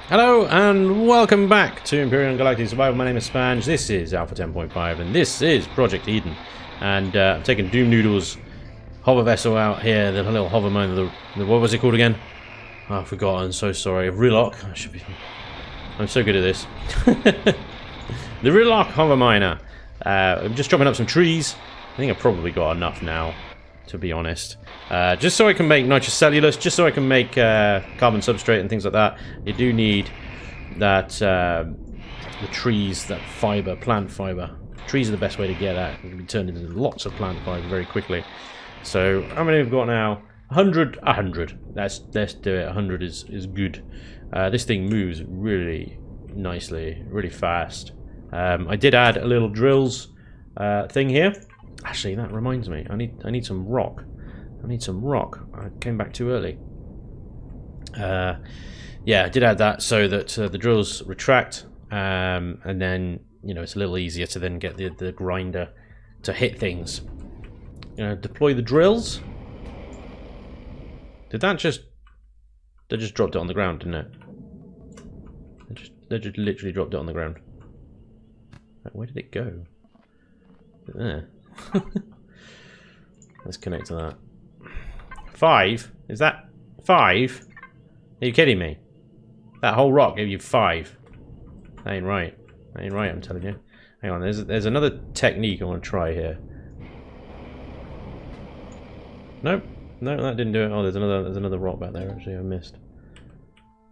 Hello and welcome back to Empyrion Galactic Survival. My name is Spanj, this is Alpha 10.5 and this is Project Eden. And I'm taking Doom Noodle's hover vessel out here, the little hover miner, what was it called again? Oh, I forgot, I'm so sorry. Rillock. I'm so good at this. The Rillock hover miner. I'm just chopping up some trees. I think I've probably got enough now, to be honest. Just so I can make nitrocellulose, just so I can make carbon substrate and things like that. You do need that, the trees, that fiber, plant fiber. Trees are the best way to get that. It can be turned into lots of plant fiber very quickly. So, how many we've got now? 100. Let's do it. 100 is good. This thing moves really nicely, really fast. I did add a little drills thing here. Actually, that reminds me. I need some rock. I came back too early. Yeah, I did add that so that the drills retract, and then it's a little easier to then get the grinder to hit things. Deploy the drills. Did that just? They just dropped it on the ground, didn't it? They just literally dropped it on the ground. Where did it go? There. Let's connect to that. 5? Is that 5? Are you kidding me? That whole rock gave you 5. That ain't right. That ain't right, I'm telling you. Hang on, there's another technique I want to try here. Nope. No, that didn't do it. Oh, there's another rock back there, actually, I missed.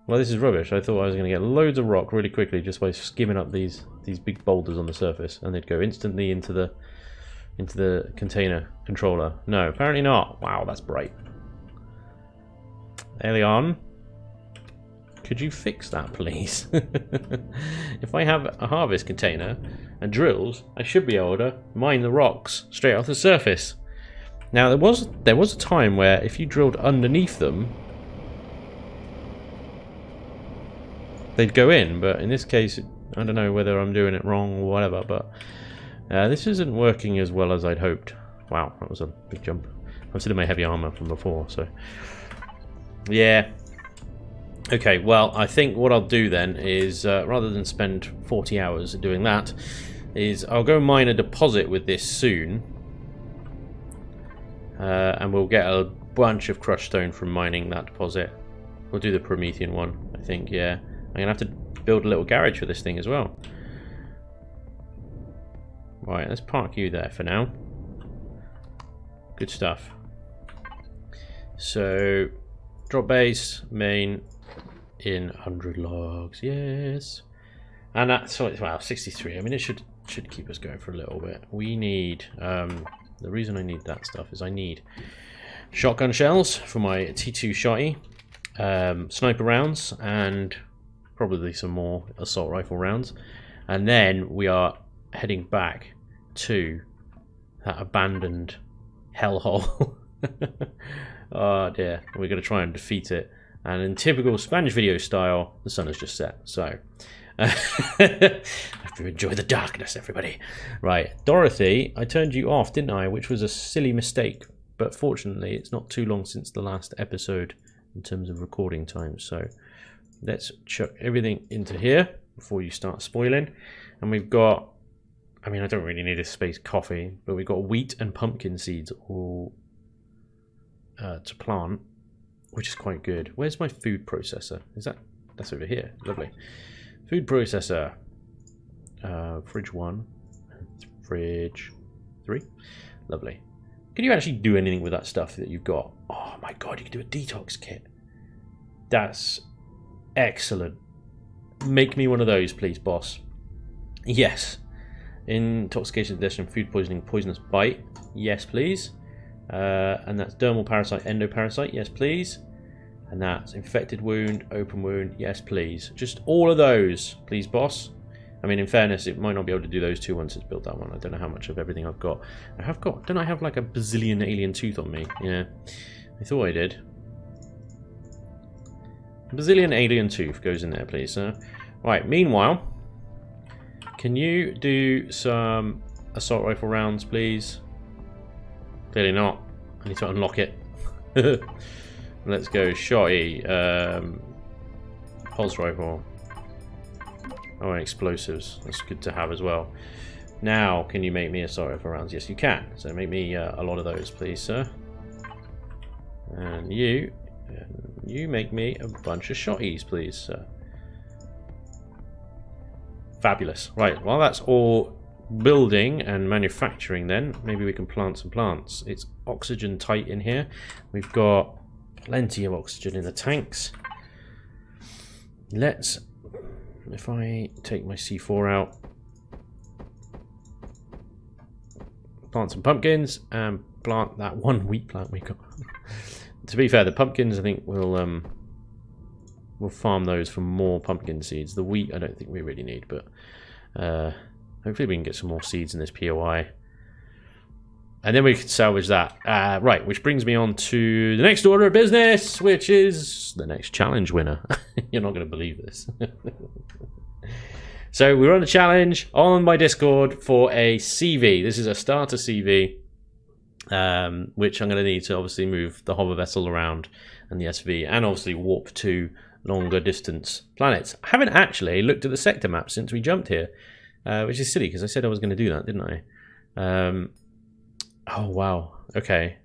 Well, this is rubbish. I thought I was going to get loads of rock really quickly just by skimming up these big boulders on the surface, and they'd go instantly into the container controller. No, apparently not. Wow, that's bright. Elion, could you fix that, please? If I have a harvest container and drills, I should be able to mine the rocks straight off the surface. Now, there was a time where if you drilled underneath them, they'd go in, but in this case, I don't know whether I'm doing it wrong or whatever, but this isn't working as well as I'd hoped. Wow, that was a big jump. I'm still in my heavy armor from before, so yeah. Okay, well, I think what I'll do then is, rather than spend 40 hours doing that, is I'll go mine a deposit with this soon, and we'll get a bunch of crushed stone from mining that deposit. We'll do the Promethean one, I think, yeah. I'm going to have to build a little garage for this thing as well. Right, let's park you there for now. Good stuff. So, drop base, main, in 100 logs, yes. And that's, well, 63. I mean, it should keep us going for a little bit. We need, the reason I need that stuff is I need shotgun shells for my T2 shotty, sniper rounds, and probably some more assault rifle rounds. And then we are heading back to that abandoned hellhole. Oh dear, we're going to try and defeat it. And in typical Spanish video style, the sun has just set. So, have to enjoy the darkness, everybody. Right, Dorothy, I turned you off, didn't I? Which was a silly mistake. But fortunately, it's not too long since the last episode in terms of recording time. So, let's chuck everything into here before you start spoiling. And we've got, I mean, I don't really need a space coffee, but we've got wheat and pumpkin seeds all to plant, which is quite good. Where's my food processor? That's over here. Lovely. Food processor. Fridge 1. Fridge 3. Lovely. Can you actually do anything with that stuff that you've got? Oh my god, you can do a detox kit. That's excellent. Make me one of those, please, boss. Yes. Intoxication, digestion, food poisoning, poisonous bite. Yes, please. And that's dermal parasite, endoparasite. Yes, please. And that's infected wound, open wound. Yes, please. Just all of those, please, boss. I mean, in fairness, it might not be able to do those two once it's built that one. I don't know how much of everything I've got. Don't I have like a bazillion alien tooth on me? Yeah. I thought I did. Bazillion alien tooth goes in there, please, sir. Right, meanwhile, can you do some assault rifle rounds, please? Clearly not. I need to unlock it. Let's go shotty. pulse rifle. Oh, and explosives. That's good to have as well. Now, can you make me a assault rifle rounds? Yes, you can. So make me a lot of those, please, sir. And you make me a bunch of shotties, please, sir. Fabulous. Right, well, that's all building and manufacturing then. Maybe we can plant some plants. It's oxygen tight in here. We've got plenty of oxygen in the tanks. Let's, if I take my C4 out, plant some pumpkins and plant that one wheat plant we got. To be fair, the pumpkins I think we'll farm those for more pumpkin seeds. The wheat I don't think we really need, but hopefully we can get some more seeds in this POI. And then we can salvage that. Right, which brings me on to the next order of business, which is the next challenge winner. You're not going to believe this. So we run a challenge on my Discord for a CV. This is a starter CV, which I'm going to need to obviously move the hover vessel around and the SV, and obviously warp to longer distance planets. I haven't actually looked at the sector map since we jumped here, which is silly because I said I was going to do that, didn't I? Oh, wow. Okay.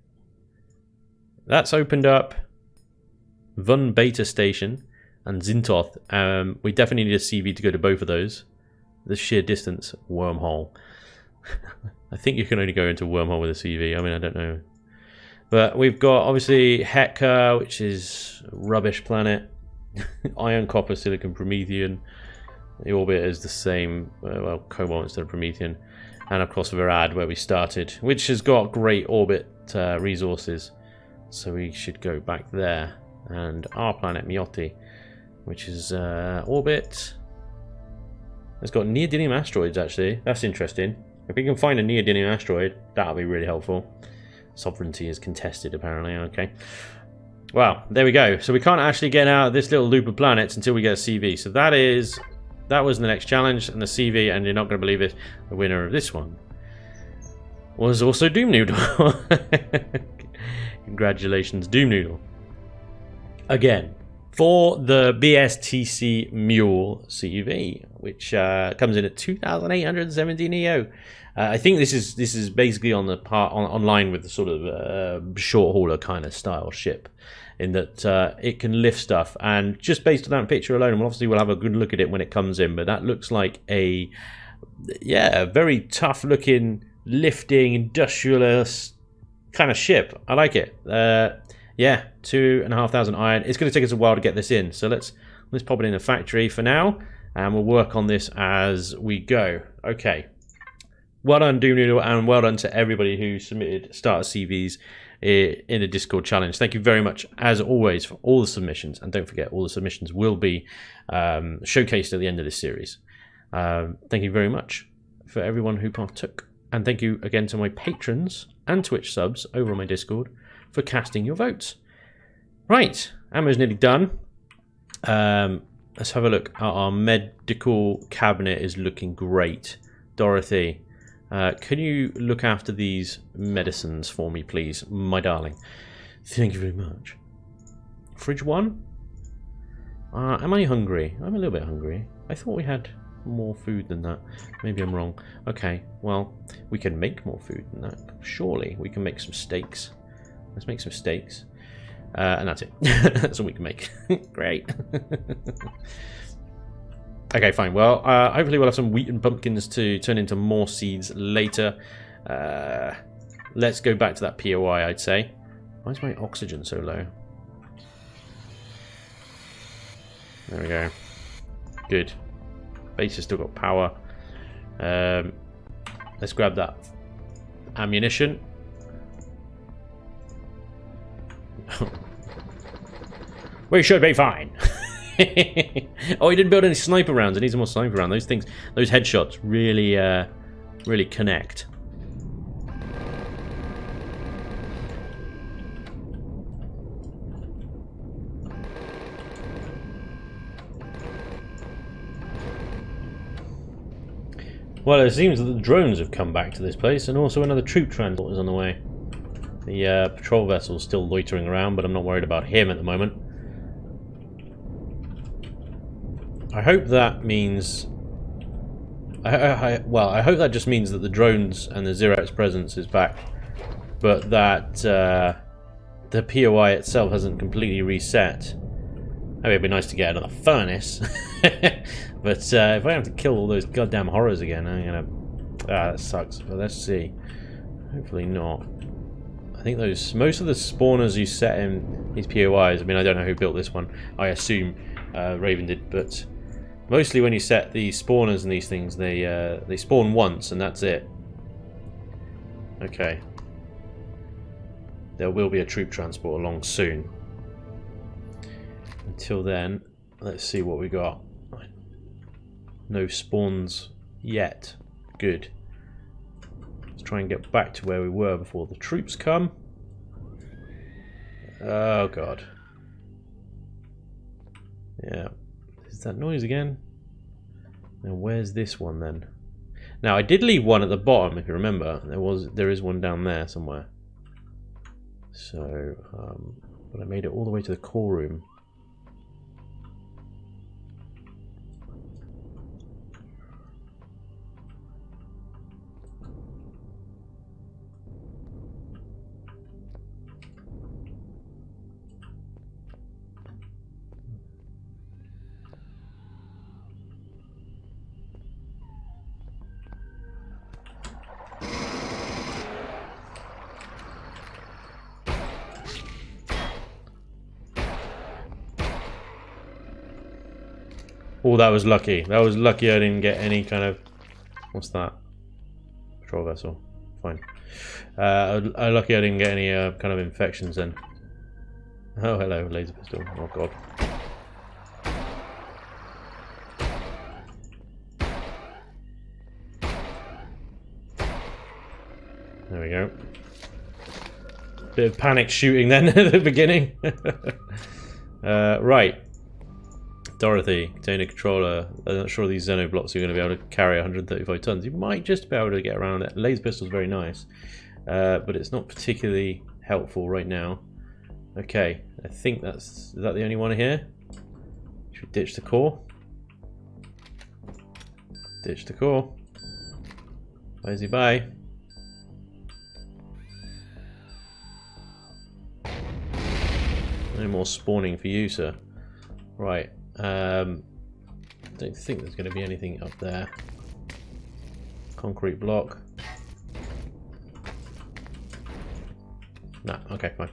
That's opened up Von Beta Station and Zintoth. We definitely need a CV to go to both of those. The sheer distance wormhole. I think you can only go into wormhole with a CV. I mean, I don't know. But we've got, obviously, Heka, which is a rubbish planet. Iron, Copper, Silicon, Promethean. The orbit is the same. Well, Cobalt instead of Promethean. And of course Virad, where we started, which has got great orbit resources, so we should go back there. And our planet Mioti, which is orbit, it's got neodymium asteroids. Actually, that's interesting. If we can find a neodymium asteroid, that'll be really helpful. Sovereignty is contested, apparently. Okay. Well, there we go. So we can't actually get out of this little loop of planets until we get a CV. So that was the next challenge, and the CV, and you're not going to believe it, the winner of this one was also Doom Noodle. Congratulations, Doom Noodle. Again, for the BSTC Mule CV, which comes in at 2,870 Neo. I think this is basically on the online with the sort of short hauler kind of style ship, in that it can lift stuff, and just based on that picture alone, and obviously we'll have a good look at it when it comes in, but that looks like a very tough looking lifting industrialist kind of ship. I like it. 2,500 iron. It's going to take us a while to get this in, so let's pop it in the factory for now, and we'll work on this as we go. Okay, well done Doom Noodle, and well done to everybody who submitted starter CVs in the Discord challenge. Thank you very much, as always, for all the submissions, and don't forget, all the submissions will be showcased at the end of this series. Thank you very much for everyone who partook, and thank you again to my patrons and Twitch subs over on my Discord for casting your votes. Right, ammo's nearly done. Let's have a look. Our medical cabinet is looking great. Dorothy, can you look after these medicines for me, please, my darling? Thank you very much. Fridge 1? Am I hungry? I'm a little bit hungry. I thought we had more food than that. Maybe I'm wrong. Okay, well, we can make more food than that. Surely we can make some steaks. Let's make some steaks. And that's it. That's all we can make. Great. Okay, fine. Well, hopefully we'll have some wheat and pumpkins to turn into more seeds later. Let's go back to that POI, I'd say. Why is my oxygen so low? There we go. Good. Base has still got power. Let's grab that ammunition. We should be fine. Oh, he didn't build any sniper rounds. I need some more sniper rounds. Those things, those headshots really, really connect. Well, it seems that the drones have come back to this place, and also another troop transport is on the way. The patrol vessel's still loitering around, but I'm not worried about him at the moment. I hope that means... well, I hope that just means that the drones and the Zirax presence is back, but that the POI itself hasn't completely reset. I mean, it'd be nice to get another furnace, but if I have to kill all those goddamn horrors again, I'm gonna... that sucks, but let's see. Hopefully not. I think most of the spawners you set in these POIs, I mean, I don't know who built this one, I assume Raven did, but mostly when you set the spawners and these things, they spawn once and that's it. Okay. There will be a troop transport along soon. Until then, let's see what we got. No spawns yet. Good. Let's try and get back to where we were before the troops come. Oh god. Yeah. Is that noise again? Now where's this one then? Now I did leave one at the bottom, if you remember. There is one down there somewhere. So, but I made it all the way to the core room. Oh, that was lucky. That was lucky I didn't get any kind of... What's that? Patrol vessel. Fine. Lucky I didn't get any kind of infections then. Oh, hello, laser pistol. Oh, God. There we go. Bit of panic shooting then at the beginning. Right. Dorothy, container controller. I'm not sure these Xeno blocks are going to be able to carry 135 tons. You might just be able to get around it. Laser pistol's very nice, but it's not particularly helpful right now. Okay, I think is that the only one here? Should we ditch the core? Ditch the core. Bye-zy bye. No more spawning for you, sir. Right. Don't think there's going to be anything up there. Concrete block. Nah, okay, fine.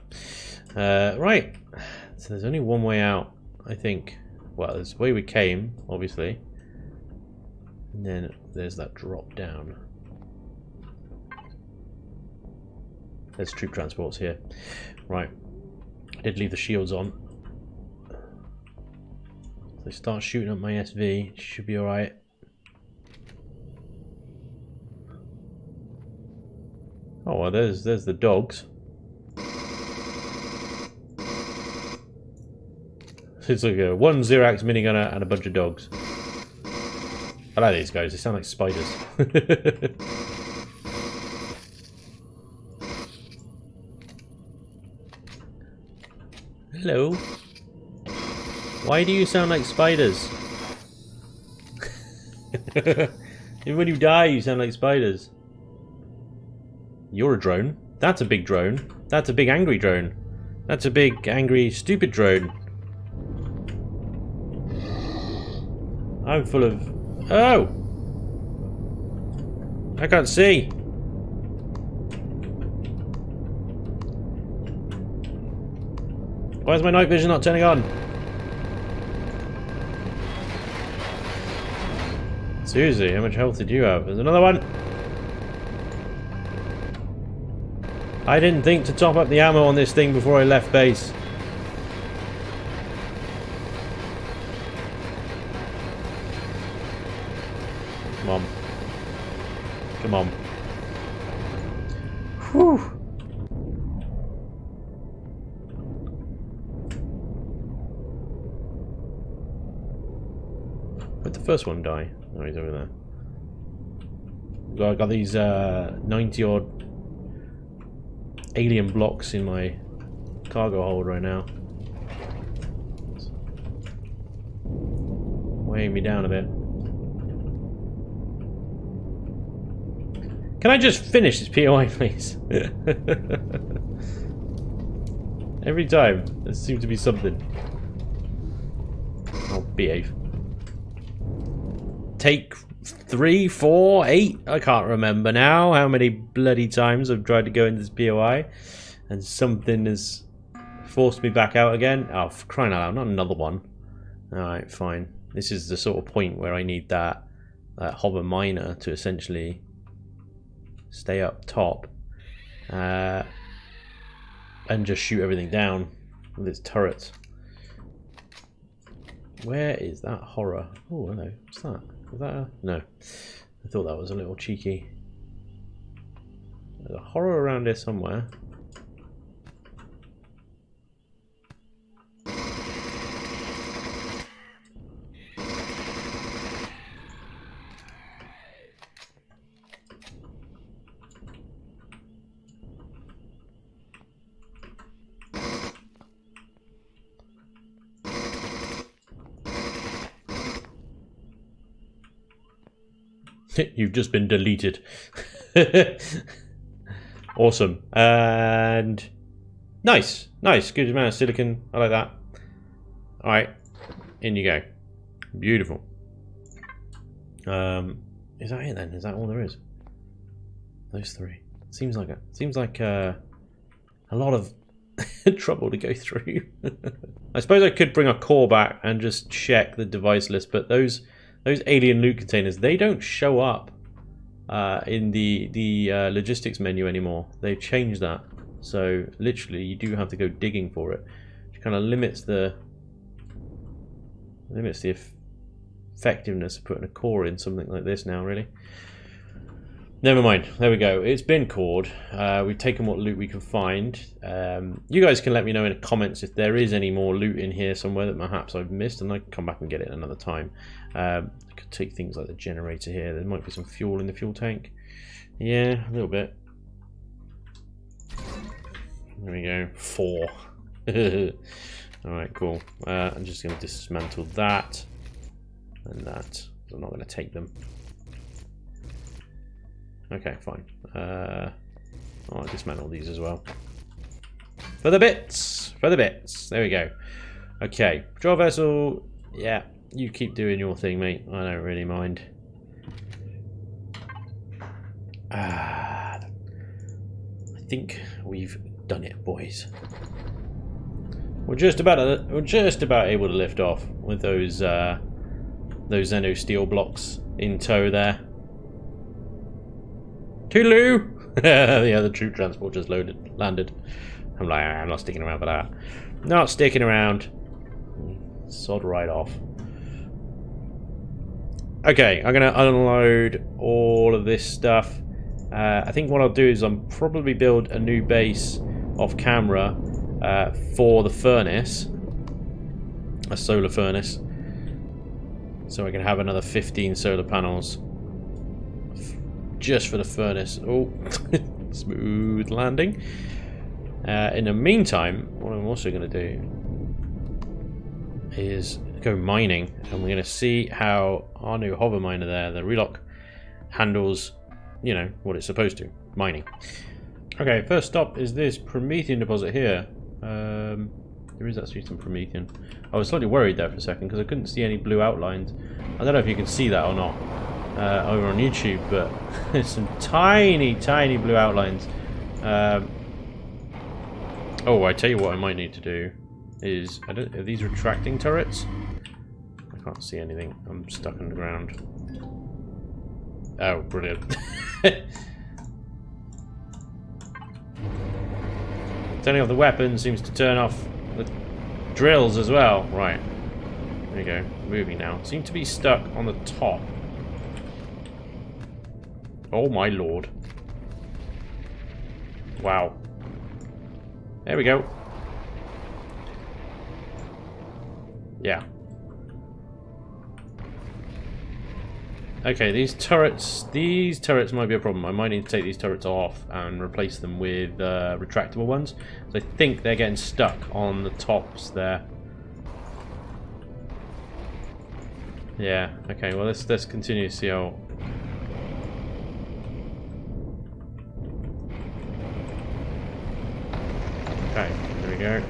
Right. So there's only one way out, I think. Well, there's the way we came, obviously. And then there's that drop down. There's troop transports here. Right. I did leave the shields on. If I start shooting up my SV, it should be alright. Oh, well, there's the dogs. It's like one Zirax minigunner and a bunch of dogs. I like these guys, they sound like spiders. Hello. Why do you sound like spiders? Even when you die, you sound like spiders. You're a drone. That's a big drone. That's a big angry drone. That's a big angry stupid drone. I'm full of... Oh! I can't see. Why is my night vision not turning on? Seriously, how much health did you have? There's another one! I didn't think to top up the ammo on this thing before I left base. Come on. Come on. Whew. Where'd the first one die? Oh, he's over there. I got these 90 odd alien blocks in my cargo hold right now. Why weighing me down a bit. Can I just finish this POI, please? Every time, there seems to be something. Oh, behave. Take 3, 4, 8. I can't remember now how many bloody times I've tried to go into this POI, and something has forced me back out again. Oh, for crying out loud! Not another one. All right, fine. This is the sort of point where I need that hover miner to essentially stay up top and just shoot everything down with its turrets. Where is that horror? Oh, hello. What's that? Is that a... No. I thought that was a little cheeky. There's a horror around here somewhere. You've just been deleted. Awesome. And nice. Good amount of silicon. I like that. Alright. In you go. Beautiful. Is that it then? Is that all there is? Those 3. Seems like a lot of trouble to go through. I suppose I could bring a core back and just check the device list, but those alien loot containers, they don't show up in the logistics menu anymore. They've changed that, so literally you do have to go digging for it, which kind of limits the effectiveness of putting a core in something like this now, really. Never mind. There we go. It's been cored. We've taken what loot we can find. You guys can let me know in the comments if there is any more loot in here somewhere that perhaps I've missed, and I can come back and get it another time. I could take things like the generator here. There might be some fuel in the fuel tank. Yeah, a little bit. There we go. 4. Alright, cool. I'm just going to dismantle that and that. I'm not going to take them. Okay, fine. I'll dismantle these as well. For the bits! For the bits! There we go. Okay, patrol vessel. Yeah, you keep doing your thing, mate. I don't really mind. I think we've done it, boys. We're just about able to lift off with those Xeno steel blocks in tow there. Toodaloo! Yeah, the troop transport just landed. I'm like, I'm not sticking around for that. Not sticking around. Sod right off. Okay, I'm going to unload all of this stuff. I think what I'll do is I'll probably build a new base off camera for the furnace. A solar furnace. So I can have another 15 solar panels. Just for the furnace. Oh, smooth landing. In the meantime, what I'm also going to do is go mining, and we're going to see how our new hover miner there, the relock, handles, you know, what it's supposed to, mining. Okay, first stop is this Promethean deposit here. There is actually some Promethean. I was slightly worried there for a second because I couldn't see any blue outlines. I don't know if you can see that or not. Over on YouTube, but there's some tiny blue outlines. Oh, I tell you what I might need to do is, are these retracting turrets? I can't see anything. I'm stuck on the ground. Oh, brilliant. Turning off the weapon seems to turn off the drills as well. Right. There you go. Moving now. Seem to be stuck on the top. Oh my lord. Wow. There we go. Yeah. Okay, these turrets might be a problem. I might need to take these turrets off and replace them with retractable ones. So I think they're getting stuck on the tops there. Yeah, okay, well let's continue to see how... Okay, there we go.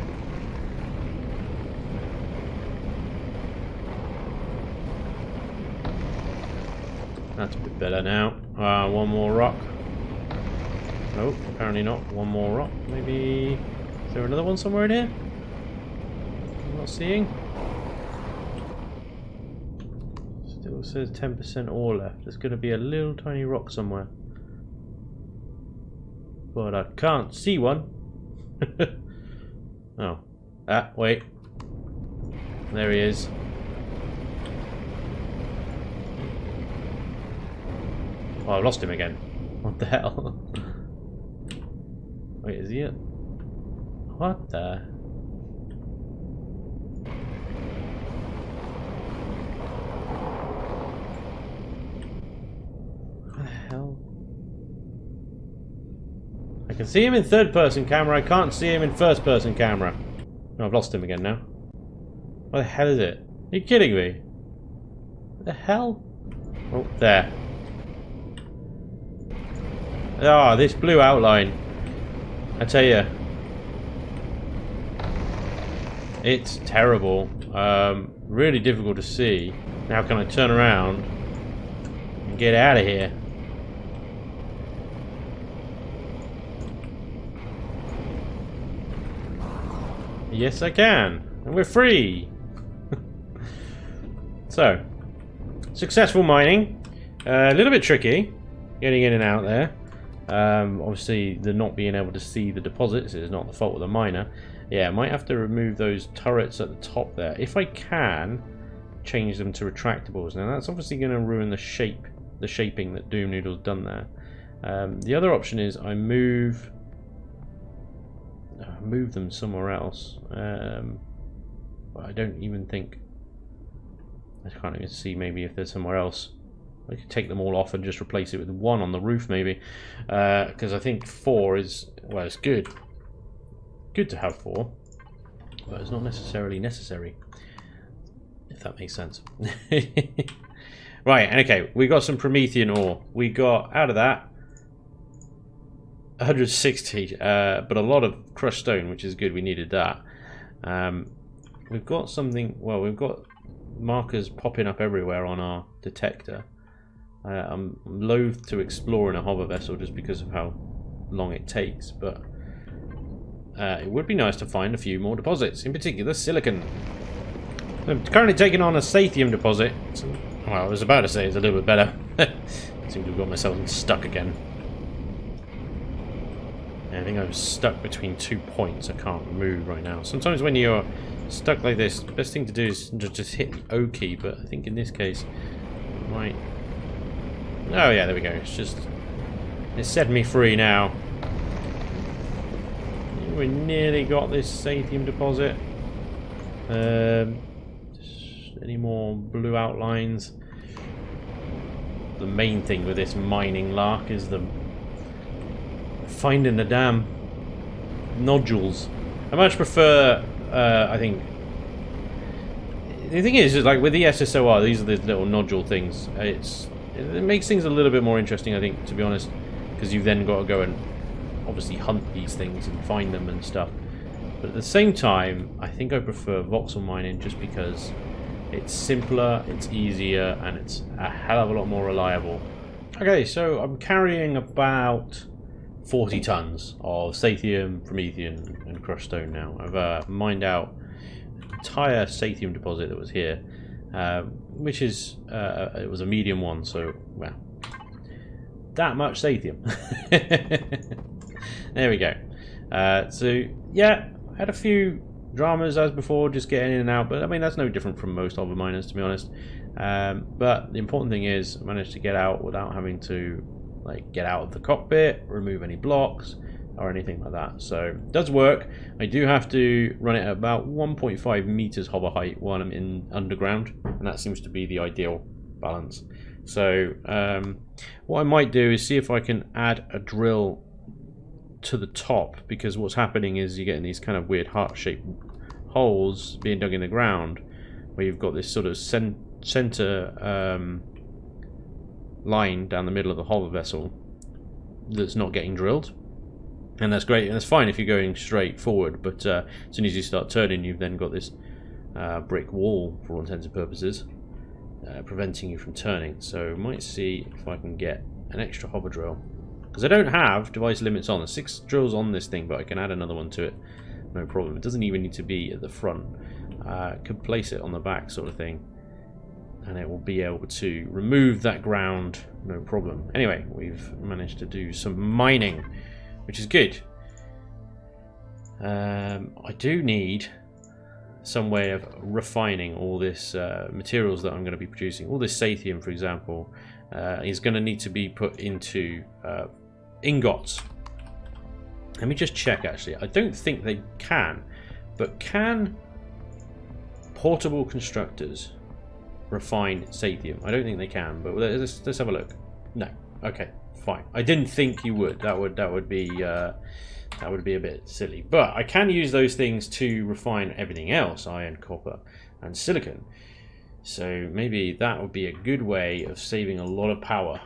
That's a bit better now. One more rock. Nope, apparently not. One more rock. Maybe... Is there another one somewhere in here? I'm not seeing. Still says 10% ore left. There's going to be a little tiny rock somewhere. But I can't see one. Oh. Ah, wait. There he is. Oh, I've lost him again. What the hell? Wait, is he it? What the? What the hell? I can see him in third-person camera. I can't see him in first-person camera. No, I've lost him again now. What the hell is it? Are you kidding me? What the hell? Oh, there. Ah, this blue outline. I tell you, it's terrible. Really difficult to see. Now can I turn around and get out of here? Yes, I can. And we're free. So, successful mining. A little bit tricky getting in and out there. Obviously, the not being able to see the deposits is not the fault of the miner. Yeah, I might have to remove those turrets at the top there. If I can, change them to retractables. Now, that's obviously going to ruin the shaping that Doom Noodle's done there. The other option is I move them somewhere else. But I don't even think... I can't even see maybe if there's somewhere else. I could take them all off and just replace it with one on the roof maybe. Because I think 4 is... Well, it's good. Good to have 4. But it's not necessarily necessary. If that makes sense. Right, okay. We got some Promethean ore. We got, out of that, 160. But a lot of crushed stone, which is good. We needed that. We've got something... Well, we've got markers popping up everywhere on our detector. I'm loath to explore in a hover vessel just because of how long it takes, but it would be nice to find a few more deposits, in particular silicon. I'm currently taking on a sathium deposit. Well, I was about to say it's a little bit better. Seem to have got myself stuck again. I think I'm stuck between 2 points. I can't move right now. Sometimes when you're stuck like this, the best thing to do is just hit the O key, but I think in this case I might... Oh yeah, there we go. It's set me free now. We nearly got this sathium deposit. Any more blue outlines? The main thing with this mining lark is the finding the damn nodules. I much prefer. I think the thing is like with the SSOR, these are the little nodule things. It makes things a little bit more interesting, I think, to be honest, because you've then got to go and obviously hunt these things and find them and stuff. But at the same time, I think I prefer voxel mining just because it's simpler, it's easier, and it's a hell of a lot more reliable. Okay, so I'm carrying about 40 tons of sathium, Promethean, and crushed stone now. I've mined out an entire sathium deposit that was here. Which is, it was a medium one, so, well, that much sathium. There we go. So, yeah, had a few dramas as before, just getting in and out, but I mean, that's no different from most other miners, to be honest. But the important thing is, I managed to get out without having to, like, get out of the cockpit, remove any blocks, or anything like that. So it does work. I do have to run it at about 1.5 meters hover height while I'm in underground, and that seems to be the ideal balance. So what I might do is see if I can add a drill to the top, because what's happening is you're getting these kind of weird heart-shaped holes being dug in the ground where you've got this sort of center line down the middle of the hover vessel that's not getting drilled, and that's great, and that's fine if you're going straight forward, but as soon as you start turning, you've then got this brick wall for all intents and purposes, preventing you from turning. So might see if I can get an extra hover drill, because I don't have device limits on. There's 6 drills on this thing, but I can add another one to it, no problem. It doesn't even need to be at the front. Could place it on the back, sort of thing, and it will be able to remove that ground, no problem. Anyway, we've managed to do some mining, which is good. I do need some way of refining all this materials that I'm going to be producing. All this sathium, for example, is going to need to be put into ingots. Let me just check, actually. I don't think they can, but can portable constructors refine sathium? I don't think they can, but let's have a look. No. Okay, fine. I didn't think you would. That would be a bit silly. But I can use those things to refine everything else: iron, copper, and silicon. So maybe that would be a good way of saving a lot of power,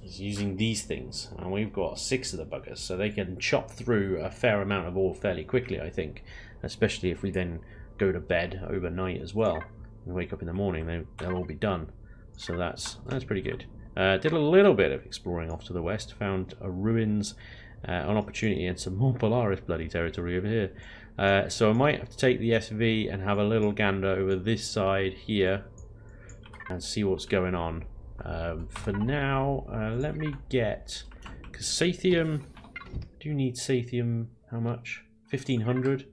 is using these things. And we've got 6 of the buggers, so they can chop through a fair amount of ore fairly quickly, I think. Especially if we then go to bed overnight as well and wake up in the morning, they'll all be done. So that's pretty good. Did a little bit of exploring off to the west, found ruins, an opportunity, and some more Polaris bloody territory over here. So I might have to take the SV and have a little gander over this side here and see what's going on. For now, let me get, because sathium, do you need sathium? How much? 1500.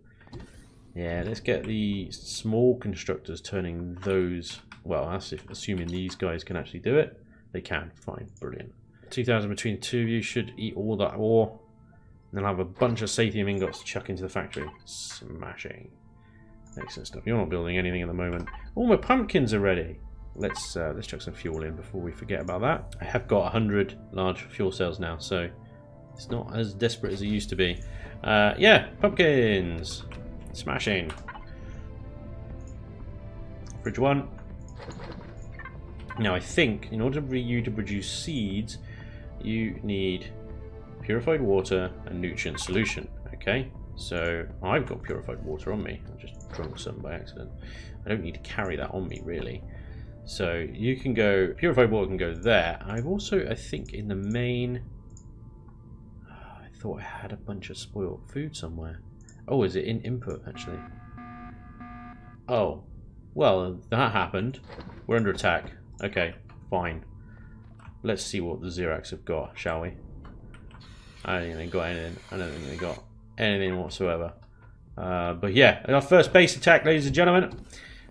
Yeah, let's get the small constructors turning those. Well, that's assuming these guys can actually do it. They can. Fine, brilliant. 2,000 between the two of you should eat all that ore. And then I'll have a bunch of sathium ingots to chuck into the factory. Smashing. Excellent stuff. You're not building anything at the moment. All my pumpkins are ready. Let's chuck some fuel in before we forget about that. I have got 100 large fuel cells now, so it's not as desperate as it used to be. Yeah, pumpkins. Smashing. Fridge 1. Now I think in order for you to produce seeds, you need purified water and nutrient solution. Okay, so I've got purified water on me. I just drunk some by accident. I don't need to carry that on me really. So you can go, purified water can go there. I've also, I think in the main, I thought I had a bunch of spoiled food somewhere. Oh, is it in input actually? Oh, well, that happened. We're under attack. Okay, fine. Let's see what the Zirax have got, shall we? I don't think they got anything. I don't think they got anything whatsoever. But yeah, our first base attack, ladies and gentlemen.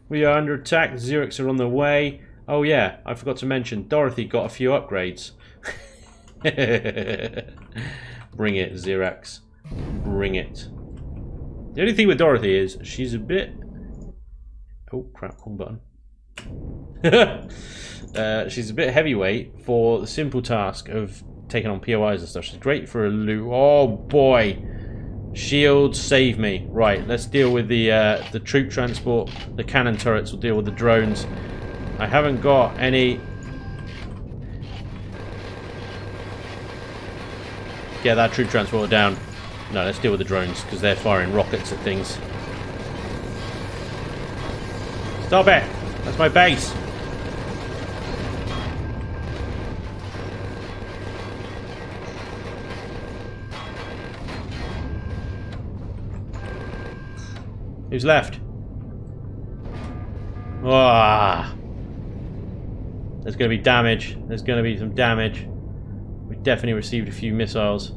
We are under attack. The Zirax are on their way. Oh yeah, I forgot to mention, Dorothy got a few upgrades. Bring it, Zirax. Bring it. The only thing with Dorothy is she's a bit... Oh crap, wrong button. She's a bit heavyweight for the simple task of taking on POIs and stuff. She's great for a loot. Oh boy, shields save me. Right, let's deal with the troop transport. The cannon turrets will deal with the drones. I haven't got any. Get that troop transporter down. No, let's deal with the drones because they're firing rockets at things. Stop it! That's my base. Who's left? Ah, there's going to be damage. There's going to be some damage. We definitely received a few missiles.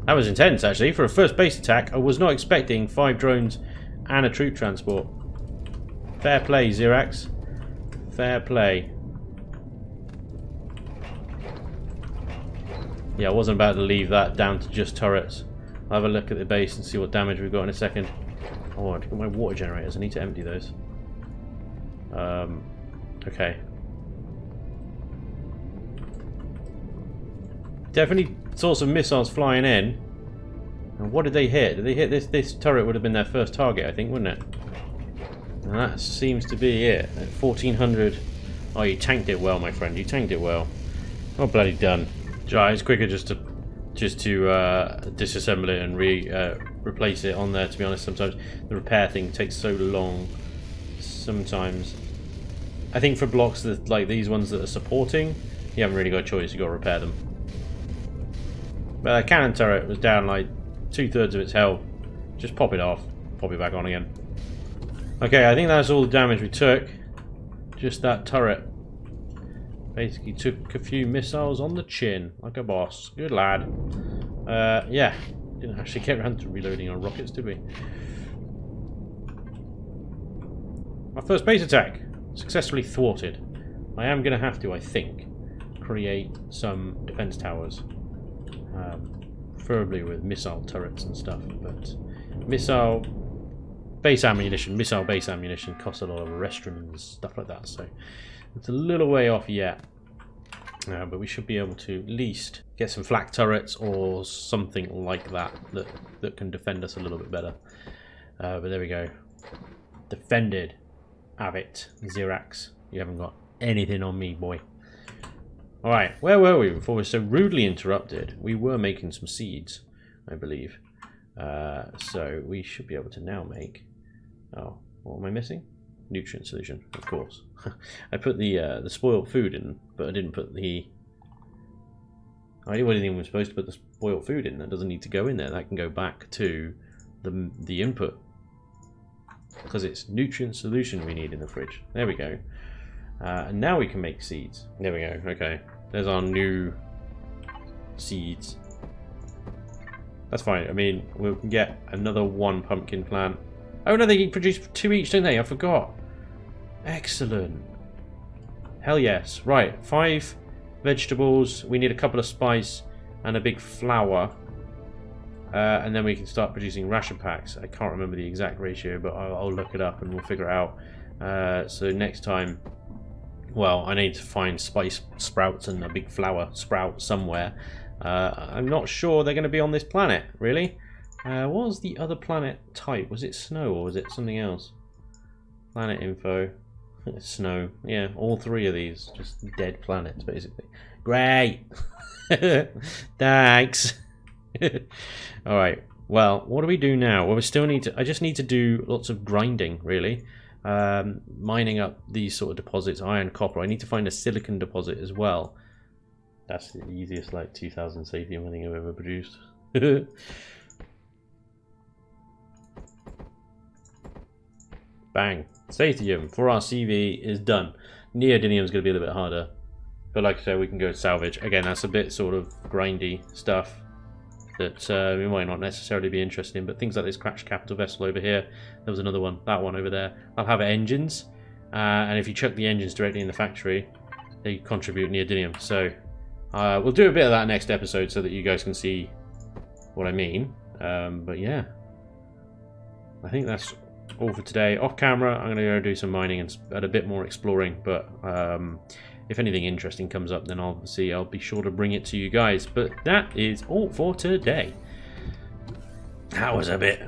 That was intense, actually. For a first base attack, I was not expecting 5 drones and a troop transport. Fair play, Zirax. Fair play. Yeah, I wasn't about to leave that down to just turrets. I'll have a look at the base and see what damage we've got in a second. Oh, I've got my water generators. I need to empty those. Okay. Definitely saw some missiles flying in. And what did they hit? Did they hit this? This turret would have been their first target, I think, wouldn't it? And that seems to be it. At 1400. Oh, you tanked it well, my friend. You tanked it well. Oh, bloody done. It's quicker just to disassemble it and replace it on there. To be honest, sometimes the repair thing takes so long. Sometimes, I think for blocks that like these ones that are supporting, you haven't really got a choice. You got to repair them. But the cannon turret was down like 2/3 of its health. Just pop it off, pop it back on again. Okay, I think that's all the damage we took. Just that turret. Basically took a few missiles on the chin, like a boss. Good lad. Yeah, didn't actually get around to reloading our rockets, did we? My first base attack successfully thwarted. I am going to have to, I think, create some defense towers. Preferably with missile turrets and stuff, but missile base ammunition costs a lot of restrooms and stuff like that, so it's a little way off yet. But we should be able to at least get some flak turrets or something like that that can defend us a little bit better. But there we go. Defended. Have it, Zirax. You haven't got anything on me, boy. Alright, where were we before we were so rudely interrupted? We were making some seeds, I believe. So we should be able to now make... Oh, what am I missing? Nutrient solution, of course. I put the spoiled food in, but I didn't put the... I wasn't even supposed to put the spoiled food in. That doesn't need to go in there. That can go back to the input. Because it's nutrient solution we need in the fridge. There we go. And now we can make seeds. There we go. Okay. There's our new seeds. That's fine. I mean, we'll get another 1 pumpkin plant. Oh no, they produce 2 each, don't they? I forgot. Excellent. Hell yes. Right. 5 vegetables. We need a couple of spice and a big flour. And then we can start producing ration packs. I can't remember the exact ratio, but I'll look it up and we'll figure it out. So next time, well, I need to find spice sprouts and a big flour sprout somewhere. I'm not sure they're going to be on this planet, really. What was the other planet type? Was it snow or was it something else? Planet info. Snow. Yeah, all 3 of these. Just dead planets, basically. Great! Thanks! Alright, well, what do we do now? Well, we still need to... I just need to do lots of grinding, really. Mining up these sort of deposits, iron, copper. I need to find a silicon deposit as well. That's the easiest, like, 2000 Sathium I think I've ever produced. Bang. Sathium for our CV is done. Neodymium is going to be a little bit harder. But like I said, we can go salvage. Again, that's a bit sort of grindy stuff that we might not necessarily be interested in, but things like this crash capital vessel over here, there was another one, that one over there. I'll have engines, and if you chuck the engines directly in the factory, they contribute neodymium. So we'll do a bit of that next episode so that you guys can see what I mean. But yeah, I think that's all for today. Off camera, I'm going to go do some mining and a bit more exploring, but if anything interesting comes up, then I'll be sure to bring it to you guys. But that is all for today. That was a bit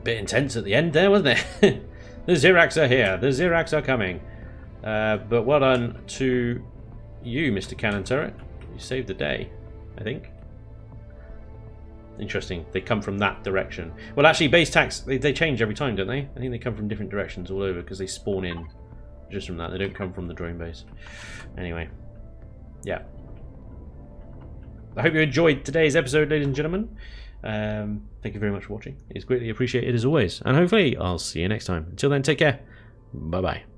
intense at the end there, wasn't it? The Zirax are here. The Zirax are coming. But well done to you, Mr. Cannon Turret. You saved the day, I think. Interesting. They come from that direction. Well, actually, base attacks, they change every time, don't they? I think they come from different directions all over because they spawn in just from that. They don't come from the drone base. Anyway, yeah. I hope you enjoyed today's episode, ladies and gentlemen. Thank you very much for watching. It's greatly appreciated as always. And hopefully I'll see you next time. Until then, take care. Bye-bye.